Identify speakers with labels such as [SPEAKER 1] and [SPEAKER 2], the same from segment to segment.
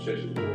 [SPEAKER 1] Arbitration Board.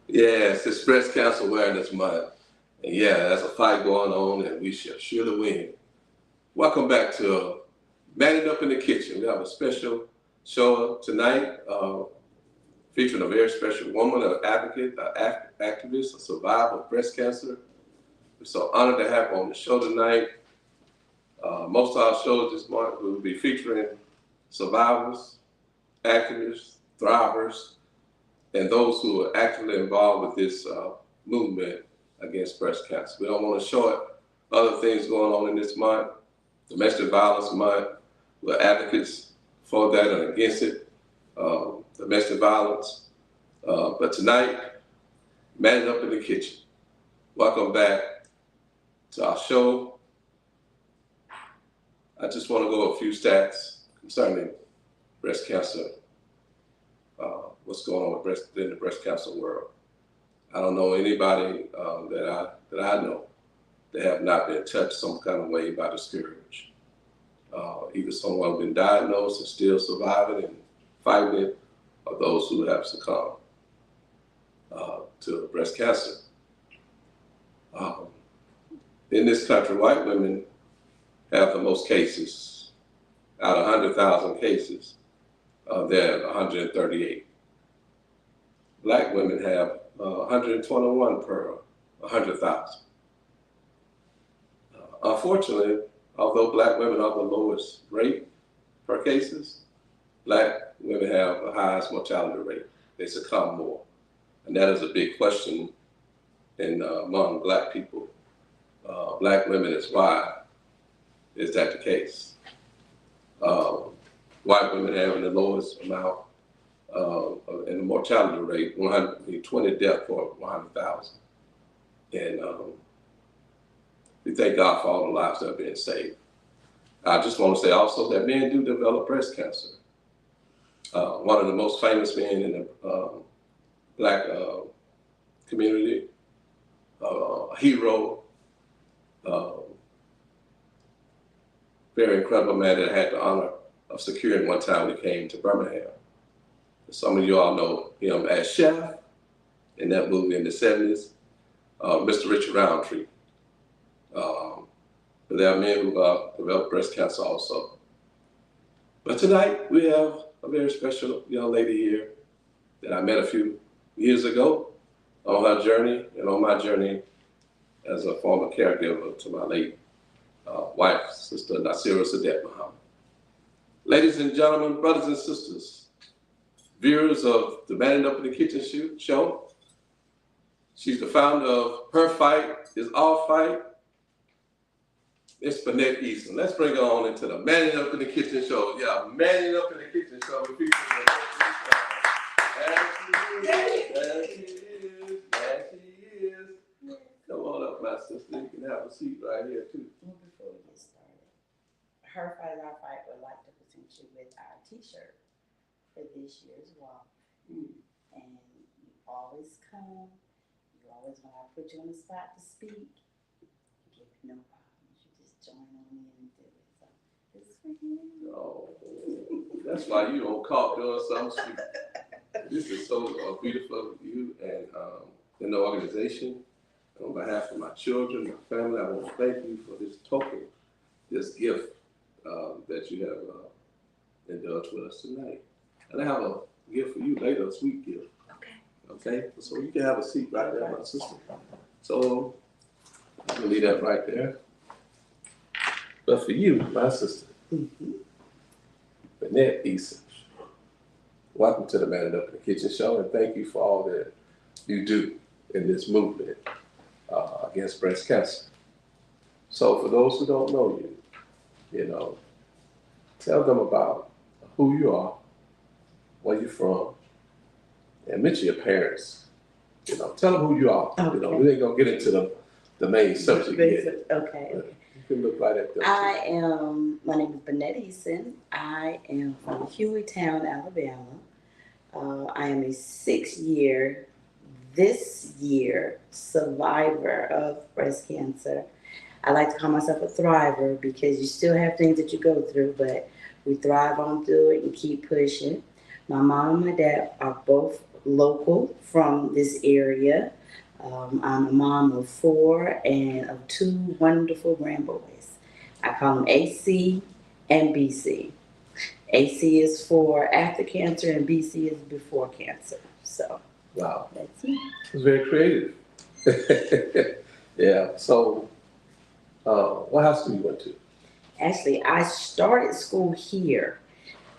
[SPEAKER 1] Yes, it's Breast Cancer Awareness Month. And yeah, there's a fight going on and we shall surely win. Welcome back to Manning Up in the Kitchen. We have a special show tonight featuring a very special woman, an advocate, an activist, a survivor of breast cancer. We're so honored to have her on the show tonight. Most of our shows this month will be featuring survivors, activists, thrivers, and those who are actively involved with this movement against breast cancer. We don't want to short other things going on in this month. Domestic Violence Month, we're advocates for that and against it, domestic violence. But tonight, Manning Up in the Kitchen. Welcome back to our show. I just want to go over a few stats concerning breast cancer. What's going on with in the breast cancer world. I don't know anybody that I know that have not been touched some kind of way by the scourge. Either someone been diagnosed and still surviving and fighting it, or those who have succumbed to breast cancer. In this country, white women have the most cases. Out of 100,000 cases, they're 138. Black women have 121 per 100,000. Unfortunately, although black women are the lowest rate per cases, black women have the highest mortality rate. They succumb more. And that is a big question among black people. Black women is why is that the case? White women having the lowest amount in the mortality rate, 120 deaths for 100,000. And we thank God for all the lives that are being saved. I just want to say also that men do develop breast cancer. One of the most famous men in the black community, a hero, very incredible man that I had the honor of securing one time when he came to Birmingham. Some of you all know him as Chef in that movie in the 70s, Mr. Richard Roundtree. But there are men who develop breast cancer also. But tonight we have a very special young lady here that I met a few years ago on her journey and on my journey as a former caregiver to my late wife, Sister Nasira Sadet Muhammad. Ladies and gentlemen, brothers and sisters, viewers of the Manning Up in the Kitchen show, she's the founder of Her Fight is Our Fight. It's Benette Easons. Let's bring her on into the Manning Up in the Kitchen show. Yeah, Manning Up in the Kitchen show with people. There she is. Come on up, my sister. You can have a seat right here, too.
[SPEAKER 2] Well, before we get started, Her Fight is Our Fight would like to present you with our t-shirt for this year's walk. And you always come. You always, when I put you on the spot to speak, you give it no problems. You just join on in and do it. So this is for you.
[SPEAKER 1] Oh, that's why you don't call doing something sweet. This is so beautiful of you and the organization. On behalf of my children, my family, I want to thank you for this token, this gift that you have indulged with us tonight. And I have a gift for you later, a sweet gift. Okay? So you can have a seat right there, my sister. So I'm going to leave that right there. But for you, my sister, Benette Easons, welcome to the Man Up in the Kitchen show, and thank you for all that you do in this movement against breast cancer. So for those who don't know you, you know, tell them about who you are, where you're from, and mention your parents. You know, tell them who you are.
[SPEAKER 2] Okay.
[SPEAKER 1] You know, we ain't gonna get into the main subject yet.
[SPEAKER 2] Okay.
[SPEAKER 1] You can look right at them.
[SPEAKER 2] My name is Benette Easons. I am from Hueytown, Alabama. I am a 6-year, this year, survivor of breast cancer. I like to call myself a thriver because you still have things that you go through, but we thrive on through it and keep pushing. My mom and my dad are both local from this area. I'm a mom of 4 and of 2 wonderful grandboys. I call them AC and BC. AC is for after cancer and BC is before cancer. So,
[SPEAKER 1] wow,
[SPEAKER 2] that's me.
[SPEAKER 1] It's very creative. Yeah. So, what high school you went to?
[SPEAKER 2] Actually, I started school here.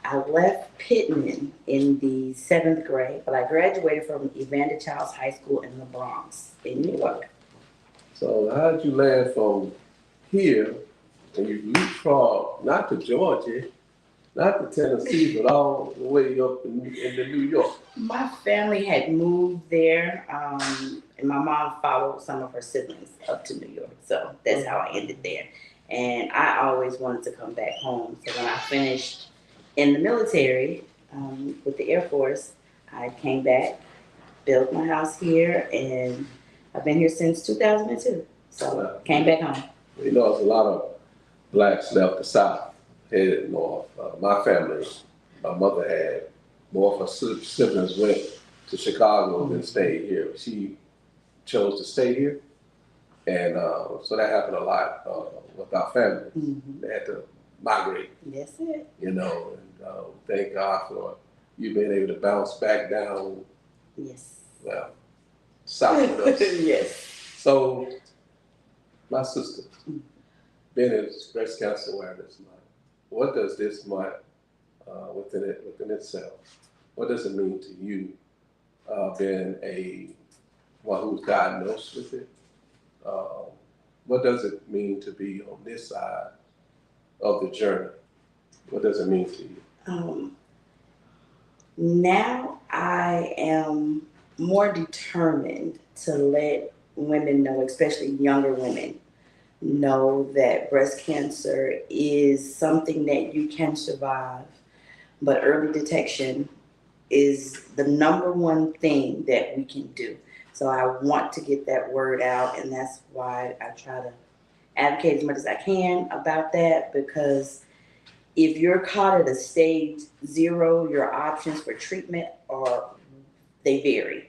[SPEAKER 2] I left Pittman in the 7th grade, but I graduated from Evander Childs High School in the Bronx, in New York.
[SPEAKER 1] So how did you land from here and you leapfrog not to Georgia, not to Tennessee, but all the way up into New York?
[SPEAKER 2] My family had moved there, and my mom followed some of her siblings up to New York, so that's how I ended there. And I always wanted to come back home, so when I finished in the military with the Air Force, I came back, built my house here, and I've been here since 2002. So came back home.
[SPEAKER 1] You know, there's a lot of blacks left the South, headed north. My family, my mother had more of her siblings went to Chicago than stayed here. She chose to stay here, and so that happened a lot with our family. They had to migrate.
[SPEAKER 2] That's it.
[SPEAKER 1] You know, and thank God for you being able to bounce back down.
[SPEAKER 2] Yes.
[SPEAKER 1] Well, south with us.
[SPEAKER 2] Yes.
[SPEAKER 1] So, my sister, Bennett's Breast Cancer Awareness Month. What does this month, within itself, what does it mean to you, being one who's diagnosed with it? What does it mean to be on this side of the journey? What does it mean to you?
[SPEAKER 2] Now I am more determined to let women know, especially younger women, know that breast cancer is something that you can survive, but early detection is the number one thing that we can do. So I want to get that word out, and that's why I try to advocate as much as I can about that, because if you're caught at a stage 0, your options for treatment they vary.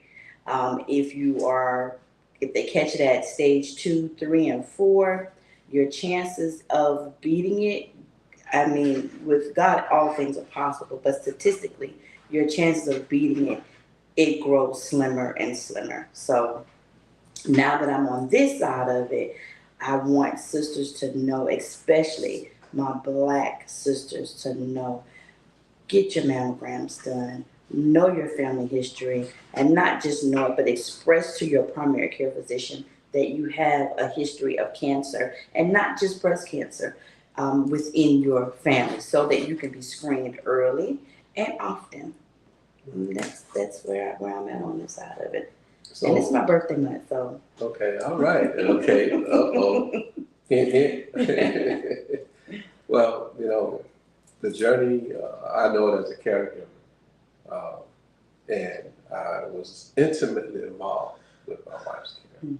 [SPEAKER 2] If they catch it at stage 2, 3, and 4, your chances of beating it, I mean, with God, all things are possible, but statistically, your chances of beating it grows slimmer and slimmer. So now that I'm on this side of it, I want sisters to know, especially my Black sisters, to know, get your mammograms done, know your family history, and not just know it, but express to your primary care physician that you have a history of cancer, and not just breast cancer, within your family, so that you can be screened early and often. And that's where I'm at on this side of it. So, and it's my birthday month, so.
[SPEAKER 1] Okay, all right, okay, uh-oh, hint, hint. Well, you know, the journey, I know it as a caregiver, and I was intimately involved with my wife's care.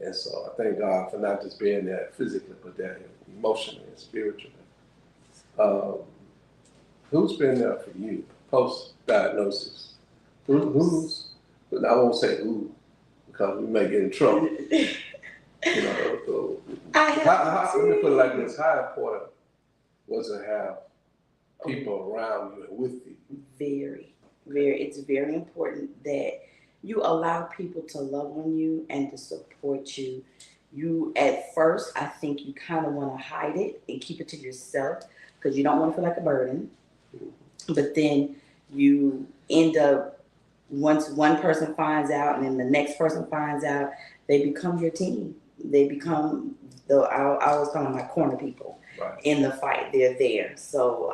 [SPEAKER 1] And so I thank God for not just being there physically, but there emotionally and spiritually. Who's been there for you post-diagnosis? Who's? But I won't say who because we may get in trouble. You know, let me put it like this: how important was it to have people around you and with you?
[SPEAKER 2] Very, very. It's very important that you allow people to love on you and to support you. You, at first, I think you kind of want to hide it and keep it to yourself because you don't want to feel like a burden. But then you end up, once one person finds out and then the next person finds out, they become your team. They become I always call them my corner people in the fight. They're there. So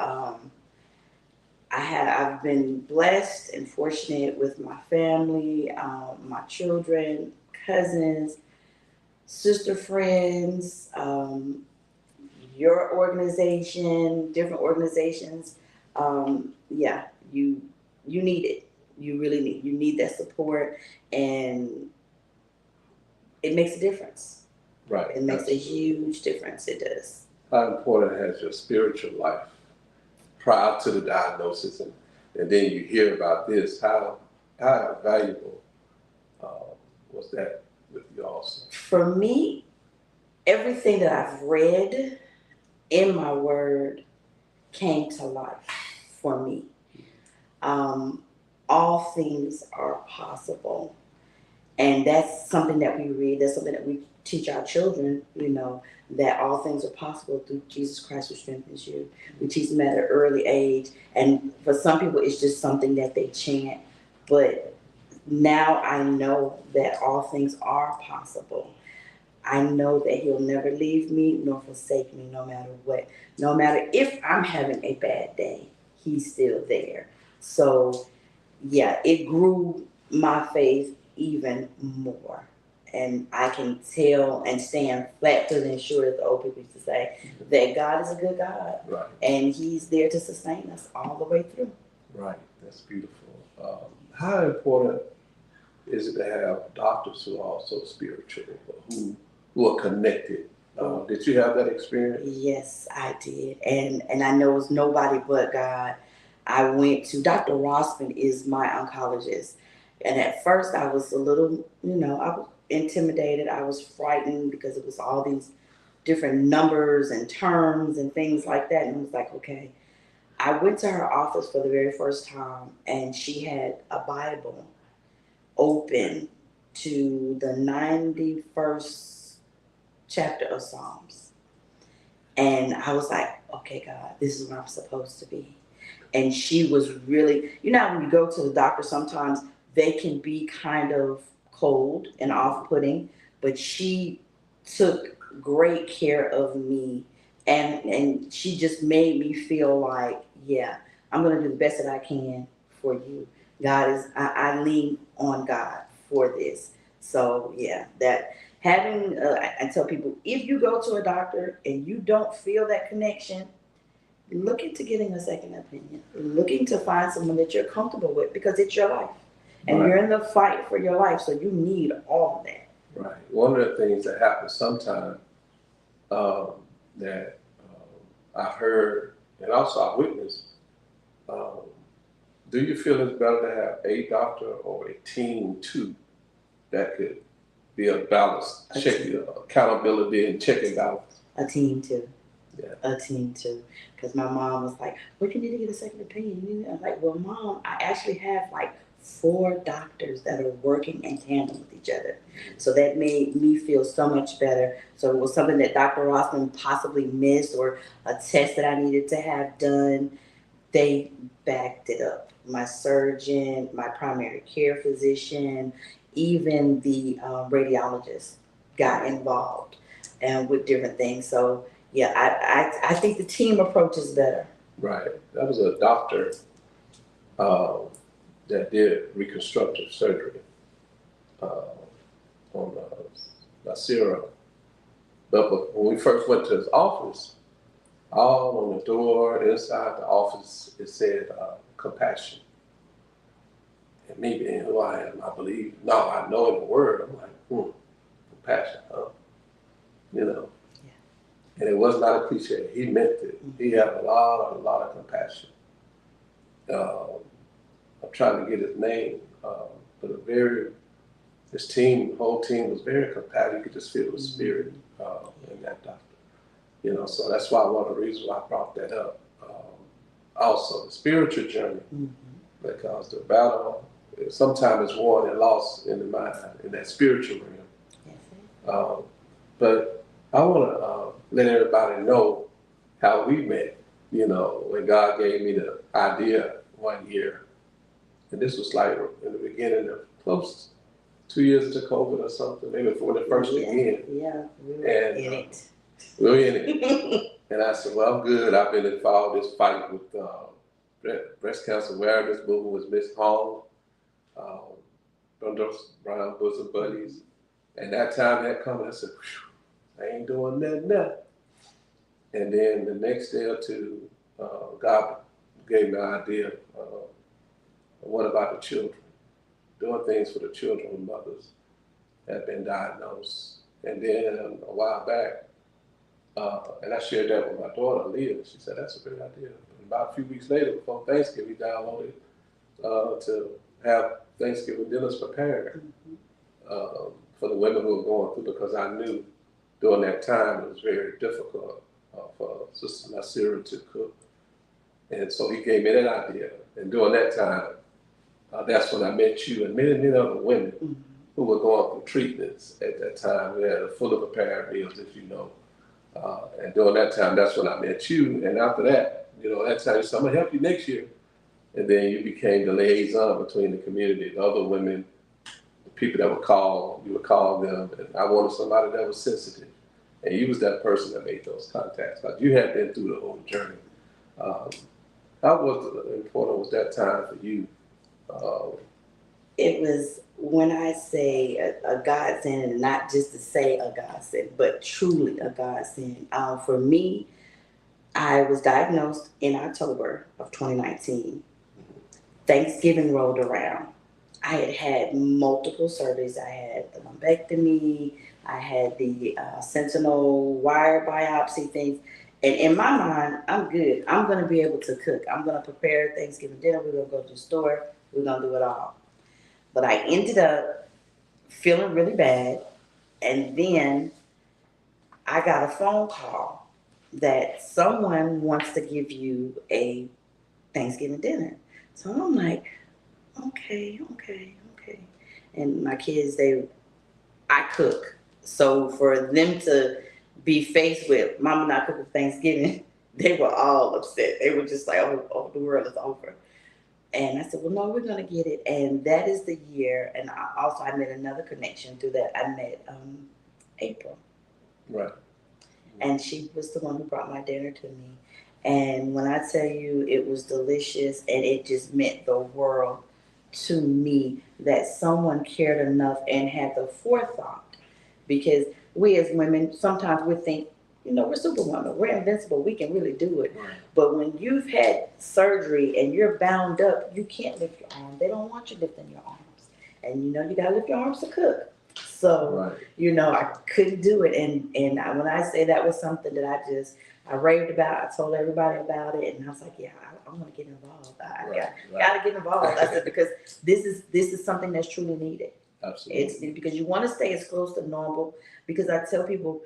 [SPEAKER 2] I've been blessed and fortunate with my family, my children, cousins, sister friends, your organization, different organizations. Yeah, you need it. You really need that support, and it makes a difference.
[SPEAKER 1] Right.
[SPEAKER 2] It makes a huge difference. It does.
[SPEAKER 1] How important has your spiritual life prior to the diagnosis, and then you hear about this? How valuable was that with you also?
[SPEAKER 2] For me, everything that I've read in my word came to life for me. All things are possible. And that's something that we read, that's something that we teach our children, that all things are possible through Jesus Christ who strengthens you. We teach them at an early age. And for some people, it's just something that they chant. But now I know that all things are possible. I know that he'll never leave me nor forsake me no matter what. No matter if I'm having a bad day, he's still there. So, yeah, it grew my faith even more. And I can tell and stand flat-footed and sure, as the old people used to say, that God is a good God.
[SPEAKER 1] Right.
[SPEAKER 2] And he's there to sustain us all the way through.
[SPEAKER 1] Right. That's beautiful. How important is it to have doctors who are also spiritual, who are connected? Did you have that experience?
[SPEAKER 2] Yes, I did. And I know it's nobody but God. I went to Dr. Rossman is my oncologist. And at first I was a little, I was intimidated. I was frightened because it was all these different numbers and terms and things like that. And I was like, okay. I went to her office for the very first time and she had a Bible open to the 91st chapter of Psalms. And I was like, okay, God, this is where I'm supposed to be. And she was really, when you go to the doctor, sometimes they can be kind of cold and off-putting, but she took great care of me. And she just made me feel like, yeah, I'm going to do the best that I can for you. I lean on God for this. So, yeah, that having, I tell people, if you go to a doctor and you don't feel that connection, look into getting a second opinion. Looking to find someone that you're comfortable with because it's your life. And you're in the fight for your life, so you need all of that.
[SPEAKER 1] Right. One of the things that happens sometimes that I heard and also I witnessed, do you feel it's better to have a doctor or a team too that could be a balance, accountability and check and balance?
[SPEAKER 2] A team too.
[SPEAKER 1] Yeah.
[SPEAKER 2] A team too. Because my mom was like, well, you need to get a second opinion. I'm like, well, Mom, I actually have like 4 doctors that are working in tandem with each other. So that made me feel so much better. So it was something that Dr. Rossman possibly missed or a test that I needed to have done. They backed it up. My surgeon, my primary care physician, even the radiologist got involved and with different things. So yeah, I think the team approach is better.
[SPEAKER 1] Right. That was a doctor that did reconstructive surgery on Nasira. But when we first went to his office, all on the door, inside the office, it said compassion. And me being who I am, I believe, I know in the word, I'm like, compassion, huh? Yeah. And it was not a cliche. He meant it. He had a lot of compassion. I'm trying to get his name, but his whole team was very compatible. You could just feel the spirit in that doctor. You know, so that's why one of the reasons why I brought that up. Also, the spiritual journey, because the battle sometimes is won and lost in the mind, in that spiritual realm. But I want to let everybody know how we met. You know, when God gave me the idea one year, and this was like in the beginning of close 2 years into COVID or something, maybe when it first began.
[SPEAKER 2] Yeah, we were in it.
[SPEAKER 1] We were in it. And I said, well, I'm good. I've been involved in this fight with breast cancer awareness movement with Miss Hall, from those Brown Bosom Buddies. And that time had come, and I said, I ain't doing nothing now. And then the next day or two, God gave me an idea. What about the children? Doing things for the children when mothers have been diagnosed. And then a while back, and I shared that with my daughter, Leah. She said, that's a great idea. And about a few weeks later, before Thanksgiving, we downloaded to have Thanksgiving dinners prepared for the women who were going through, because I knew during that time it was very difficult for Sister Nasira to cook. And so he gave me that idea. And during that time, that's when I met you and many other women who were going through treatments at that time. We had a fully prepared meals, if you know. And during that time, that's when I met you. And after that, you know, that time you said, I'm gonna help you next year. And then you became the liaison between the community, the other women, the people that would call, you would call them. And I wanted somebody that was sensitive. And you was that person that made those contacts. Like you had been through the whole journey. How important was that time for you?
[SPEAKER 2] It was, when I say a godsend, and not just to say a godsend, but truly a godsend. For me, I was diagnosed in October of 2019. Thanksgiving rolled around. I had multiple surgeries. I had the lumpectomy, I had the sentinel wire biopsy things. And in my mind, I'm good. I'm going to be able to cook. I'm going to prepare Thanksgiving dinner. We're going to go to the store. We're going to do it all. But I ended up feeling really bad. And then I got a phone call that someone wants to give you a Thanksgiving dinner. So I'm like, okay. And my kids, I cook. So for them to be faced with Mama not cooking Thanksgiving, they were all upset. They were just like, oh, the world is over. And I said, well, no, we're going to get it. And that is the year. And I made another connection through that. I met April.
[SPEAKER 1] Right.
[SPEAKER 2] And she was the one who brought my dinner to me. And when I tell you it was delicious, and it just meant the world to me that someone cared enough and had the forethought. Because we as women, sometimes we think, you know, we're superwoman, we're invincible, we can really do it.
[SPEAKER 1] Right.
[SPEAKER 2] But when you've had surgery and you're bound up, you can't lift your arm. They don't want you lifting your arms. And you know, you gotta lift your arms to cook. So,
[SPEAKER 1] Right.
[SPEAKER 2] you know, I couldn't do it. And when I say that was something that I raved about, I told everybody about it, and I was like, yeah, I want to get involved. I gotta get involved. I said, because this is something that's truly needed.
[SPEAKER 1] Absolutely.
[SPEAKER 2] It's because you want to stay as close to normal. Because I tell people,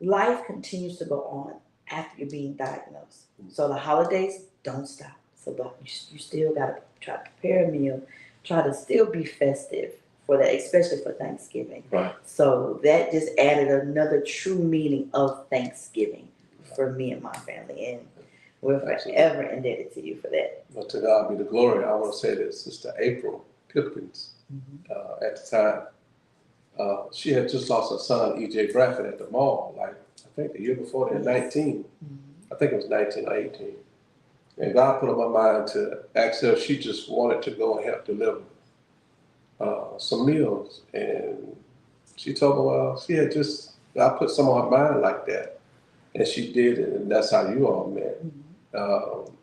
[SPEAKER 2] life continues to go on after you're being diagnosed. So the holidays don't stop. So but you still gotta try to prepare a meal, try to still be festive for that, especially for Thanksgiving.
[SPEAKER 1] Right.
[SPEAKER 2] So that just added another true meaning of Thanksgiving for me and my family, and we're forever indebted to you for that.
[SPEAKER 1] Well, to God be the glory. I want to say that Sister April Pipkins, at the time, she had just lost her son, E.J. Bradford, at the mall, like, I think the year before that, 19. I think it was 19 or 18. And God put on my mind to ask her if she just wanted to go and help deliver some meals. And she told me, well, she had just, I put some on her mind like that. And she did it, and that's how you all met.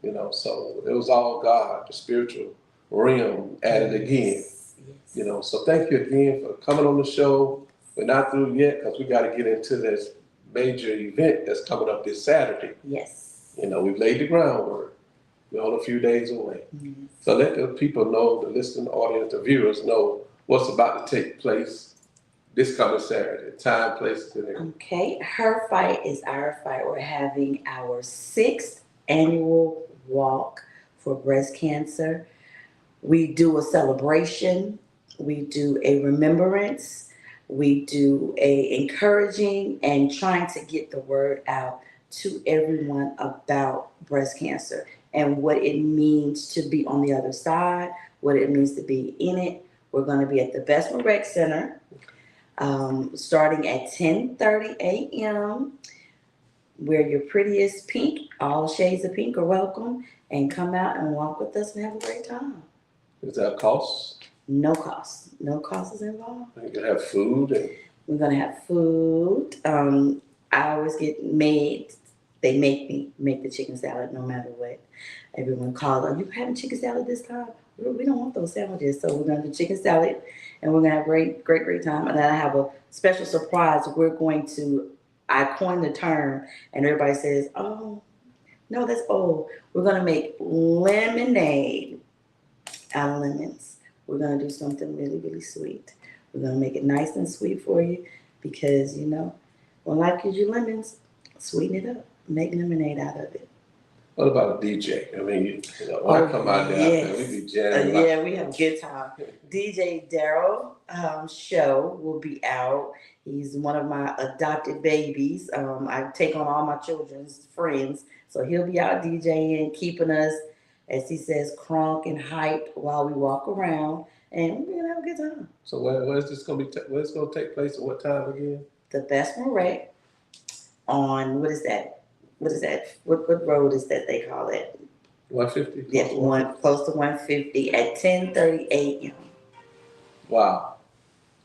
[SPEAKER 1] You know, so it was all God, the spiritual realm added again.
[SPEAKER 2] Yes.
[SPEAKER 1] You know, so thank you again for coming on the show. We're not through yet because we got to get into this major event that's coming up this Saturday.
[SPEAKER 2] Yes.
[SPEAKER 1] You know, we've laid the groundwork. We're only a few days away.
[SPEAKER 2] Yes.
[SPEAKER 1] So let the people know, the listening audience, the viewers know what's about to take place this coming Saturday. Time, place, and everything.
[SPEAKER 2] Okay, her fight is our fight. We're having our 6th annual walk for breast cancer. We do a celebration, we do a remembrance, we do a encouraging and trying to get the word out to everyone about breast cancer and what it means to be on the other side, what it means to be in it. We're going to be at the Bessemer Rec Center starting at 10:30 a.m. Wear your prettiest pink, all shades of pink are welcome, and come out and walk with us and have a great time.
[SPEAKER 1] Is that a cost?
[SPEAKER 2] No cost. No cost is involved.
[SPEAKER 1] You can have food and
[SPEAKER 2] We're gonna have food. I always get made. They make me make the chicken salad no matter what. Everyone calls, "Are you having chicken salad this time?" We don't want those sandwiches, so we're gonna do chicken salad, and we're gonna have great time. And then I have a special surprise. I coined the term, and everybody says, "Oh, no, that's old." We're gonna make lemonade out of lemons. We're gonna do something really, really sweet. We're gonna make it nice and sweet for you because when life gives you lemons, sweeten it up. Make lemonade out of it.
[SPEAKER 1] what about a DJ? I mean, when I come out there,
[SPEAKER 2] yes.
[SPEAKER 1] we be jamming.
[SPEAKER 2] Yeah, we have a good time. DJ Daryl show will be out. He's one of my adopted babies. I take on all my children's friends, so he'll be out DJing, keeping us, as he says, crunk and hyped while we walk around, and we're gonna have a good time.
[SPEAKER 1] So where's this gonna be? Where's it gonna take place? At what time again?
[SPEAKER 2] The Bessemer Rec on what is that? What road is that they call it?
[SPEAKER 1] 150.
[SPEAKER 2] Yeah, close to 150 at 10:30 a.m.
[SPEAKER 1] Wow.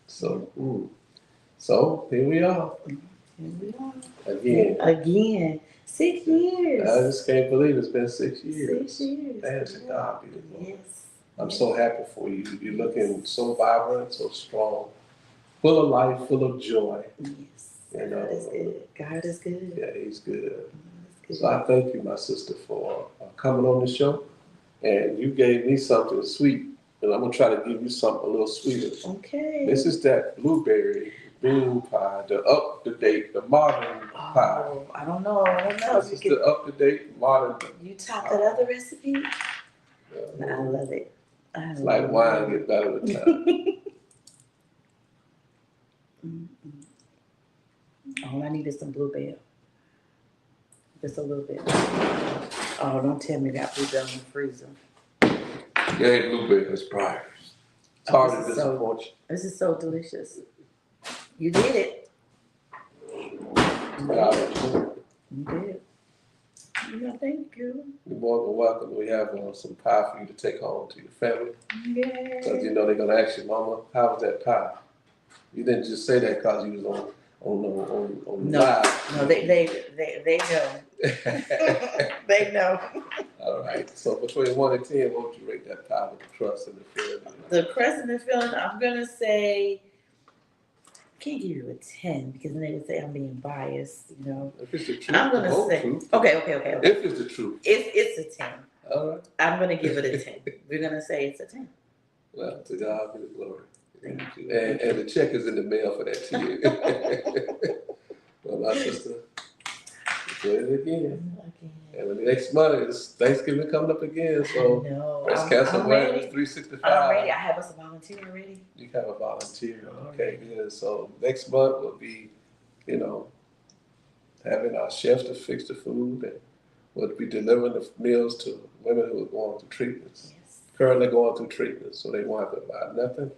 [SPEAKER 1] So, so here we are
[SPEAKER 2] Again, 6 years.
[SPEAKER 1] I just can't believe it's been 6 years.
[SPEAKER 2] 6 years.
[SPEAKER 1] Man, to God be the glory.
[SPEAKER 2] Yes.
[SPEAKER 1] I'm so happy for you. You're looking so vibrant, so strong, full of life, full of joy.
[SPEAKER 2] Yes.
[SPEAKER 1] You know,
[SPEAKER 2] God is good. God is good.
[SPEAKER 1] yeah, He's good.
[SPEAKER 2] God is
[SPEAKER 1] So I thank you, my sister, for coming on the show. And you gave me something sweet, and I'm gonna try to give you something a little sweeter.
[SPEAKER 2] Okay.
[SPEAKER 1] This is that blueberry bean pie, the up-to-date, the modern pie.
[SPEAKER 2] Oh, I don't know.
[SPEAKER 1] This is the up-to-date, modern.
[SPEAKER 2] You top that other recipe? I love it.
[SPEAKER 1] It's like wine get better with time.
[SPEAKER 2] All I need is some bluebell. Just a little bit. Oh, don't tell me that bluebell in the freezer.
[SPEAKER 1] Yeah, blueberry is prior. It's hard to disappoint you.
[SPEAKER 2] This is so delicious. You did it.
[SPEAKER 1] God,
[SPEAKER 2] You did. Yeah, thank you.
[SPEAKER 1] you're more than welcome. We have some pie for you to take home to your family.
[SPEAKER 2] Yeah.
[SPEAKER 1] Because they're gonna ask you, Mama, how was that pie? You didn't just say that because you was on
[SPEAKER 2] No.
[SPEAKER 1] live.
[SPEAKER 2] No, they know. They know.
[SPEAKER 1] All right. So between 1 and 10, what would you rate that pie with the crust and the filling?
[SPEAKER 2] The crust and the filling, I'm gonna say, I can't give you a 10 because then they would say I'm being biased,
[SPEAKER 1] If it's the truth,
[SPEAKER 2] I'm gonna
[SPEAKER 1] the
[SPEAKER 2] say,
[SPEAKER 1] truth.
[SPEAKER 2] okay.
[SPEAKER 1] If it's the truth.
[SPEAKER 2] It's a 10.
[SPEAKER 1] All right.
[SPEAKER 2] I'm gonna give it a 10. We're gonna say it's a 10.
[SPEAKER 1] Well, to God be the glory.
[SPEAKER 2] Thank you.
[SPEAKER 1] And the check is in the mail for that to you. Well, my sister, do it again. And the next month is Thanksgiving coming up again, so
[SPEAKER 2] No,
[SPEAKER 1] breast cancer
[SPEAKER 2] I'm
[SPEAKER 1] awareness
[SPEAKER 2] ready.
[SPEAKER 1] 365.
[SPEAKER 2] I'm ready. I have us a volunteer already.
[SPEAKER 1] You have a volunteer. Okay, good. So next month will be, having our chef to fix the food, and we'll be delivering the meals to women who are going through treatments.
[SPEAKER 2] Yes.
[SPEAKER 1] Currently going through treatments, so they won't have to buy nothing.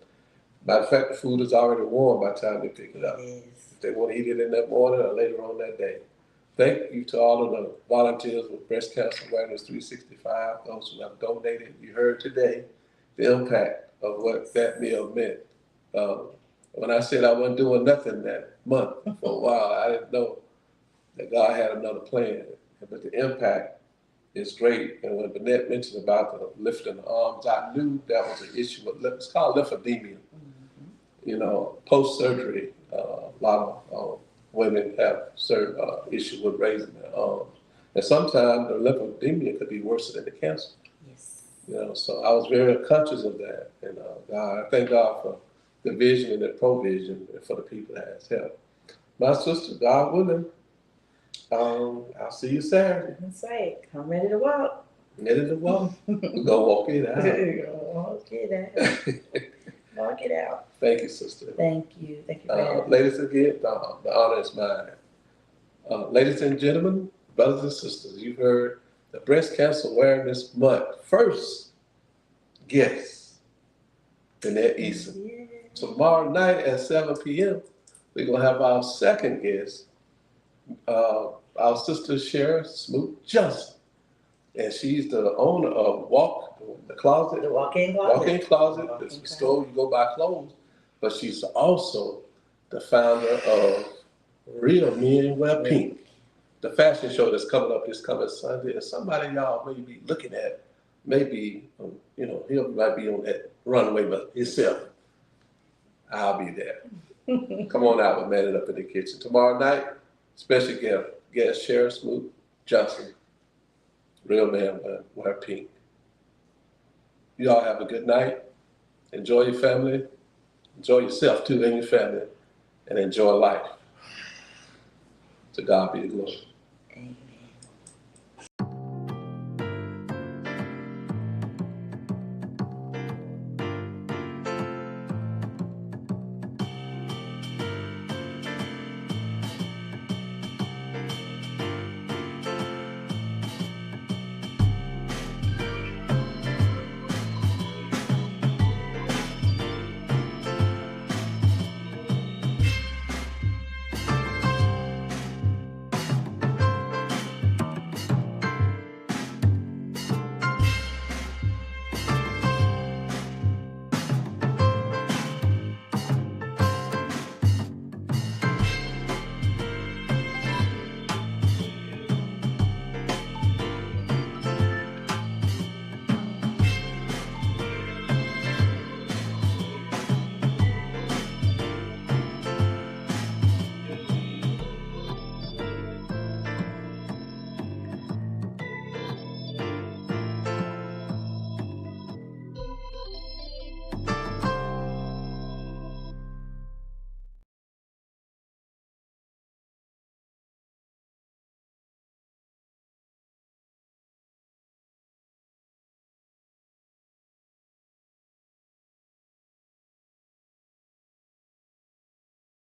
[SPEAKER 1] Matter of fact, the food is already warm by the time they pick it up.
[SPEAKER 2] It is.
[SPEAKER 1] If they want to eat it in that morning or later on that day. Thank you to all of the volunteers with Breast Cancer Awareness 365, those who have donated. You heard today the impact of what that meal meant. When I said I wasn't doing nothing that month for a while, I didn't know that God had another plan. But the impact is great. And when Benette mentioned about the lifting the arms, I knew that was an issue. It's called lymphedema. Post-surgery, a lot of women have issue with raising their arms. And sometimes the lymphedema could be worse than the cancer.
[SPEAKER 2] Yes.
[SPEAKER 1] You know, so I was very conscious of that. And God, I thank God for the vision and the provision for the people that has helped. My sister, God willing, I'll see you Saturday.
[SPEAKER 2] That's right. I'm ready to walk.
[SPEAKER 1] Ready to walk. We're going to walk it out.
[SPEAKER 2] Walk it out. Walk it out.
[SPEAKER 1] Thank you, sister.
[SPEAKER 2] Thank you. Thank you for having me.
[SPEAKER 1] Ladies and gentlemen, the honor is mine. Ladies and gentlemen, brothers and sisters, you've heard the Breast Cancer Awareness Month first guest, Benette Easons.
[SPEAKER 2] Yeah.
[SPEAKER 1] Tomorrow night at 7 p.m., we're going to have our second guest, our sister Sharon Smoot Johnson. And she's the owner of the Closet.
[SPEAKER 2] The walk-in closet.
[SPEAKER 1] Walk-in closet, the store you go buy clothes. But she's also the founder of Real Men Wear Pink, the fashion show that's coming up this coming Sunday. And somebody y'all may be looking at, maybe, you know, he might be on that runway but himself. I'll be there. Come on out with Man It Up in the Kitchen. Tomorrow night, special guest Sharon Smoot Johnson. Real Man Wear Pink. You all have a good night. Enjoy your family. Enjoy yourself too and your family. And enjoy life. To God be the glory.